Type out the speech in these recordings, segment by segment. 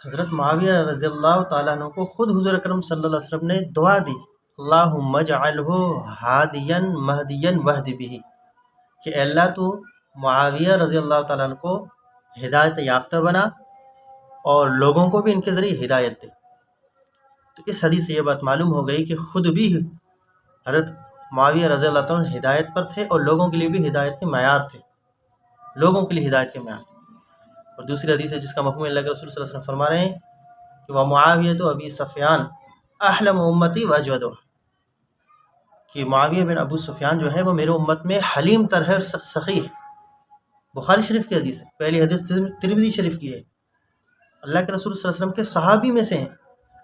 حضرت معاویہ رضی اللہ تعالیٰ عنہ کو خود حضور اکرم صلی اللہ علیہ وسلم نے دعا دی، اللہم اجعلہ ہادیا مہدیا واہد بہ، کہ اے اللہ تو معاویہ رضی اللہ تعالیٰ عنہ کو ہدایت یافتہ بنا اور لوگوں کو بھی ان کے ذریعے ہدایت دے۔ تو اس حدیث سے یہ بات معلوم ہو گئی کہ خود بھی حضرت معاویہ رضی اللہ تعالیٰ عنہ ہدایت پر تھے اور لوگوں کے لیے بھی ہدایت کے معیار تھے، لوگوں کے لیے ہدایت کے معیار تھے۔ اور دوسری حدیث ہے جس کا مفہوم اللہ کے رسول صلی اللہ علیہ وسلم فرما رہے ہیں کہ وہ معاویہ تو ابی سفیان احلم امتی واجودہ، کہ معاویہ بن ابو سفیان جو ہے وہ میرے امت میں حلیم تر ہے اور سخی ہے۔ بخاری شریف کی حدیث ہے، پہلی حدیث ترمذی شریف کی ہے۔ اللہ کے رسول صلی اللہ علیہ وسلم کے صحابی میں سے ہیں،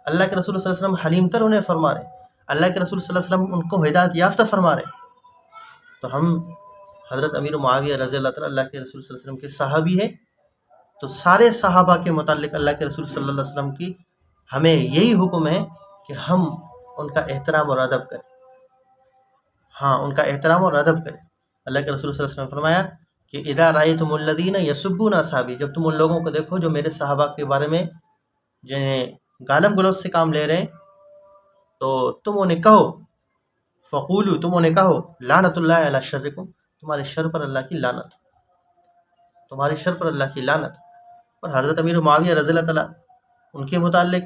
اللہ کے رسول صلی اللہ علیہ وسلم حلیم تر انہیں فرما رہے ہیں، اللہ کے رسول صلی اللہ علیہ وسلم ان کو ہدایت یافتہ فرما رہے ہیں۔ تو ہم حضرت امیر معاویہ رضی اللہ تعالیٰ اللہ کے رسول صلی اللہ علیہ وسلم کے صحابی ہیں، تو سارے صحابہ کے متعلق اللہ کے رسول صلی اللہ علیہ وسلم کی ہمیں یہی حکم ہے کہ ہم ان کا احترام اور ادب کریں، ہاں ان کا احترام اور ادب کریں۔ اللہ کے رسول صلی اللہ علیہ وسلم نے فرمایا کہ اذا رأیتم الذین یسبون اصحابی، جب تم ان لوگوں کو دیکھو جو میرے صحابہ کے بارے میں جنہیں گالم گلوچ سے کام لے رہے ہیں، تو تم انہیں کہو، فقولو تم انہیں کہو لعنت اللہ علی شرکم، تمہارے شر پر اللہ کی لعنت، تمہارے شر پر اللہ کی لعنت۔ اور حضرت امیر معاویہ رضی اللہ تعالیٰ ان کے متعلق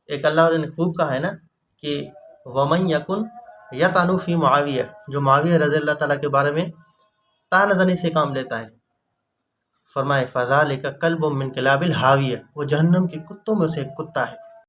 ایک اللہ والے نے خوب کہا ہے نا کہ ومن یکن یطعن فی معاویہ، جو معاویہ رضی اللہ تعالیٰ کے بارے میں طعنہ زنی سے کام لیتا ہے، فرمائے فذالک کلب من کلاب الحاویہ، وہ جہنم کے کتوں میں سے ایک کتا ہے۔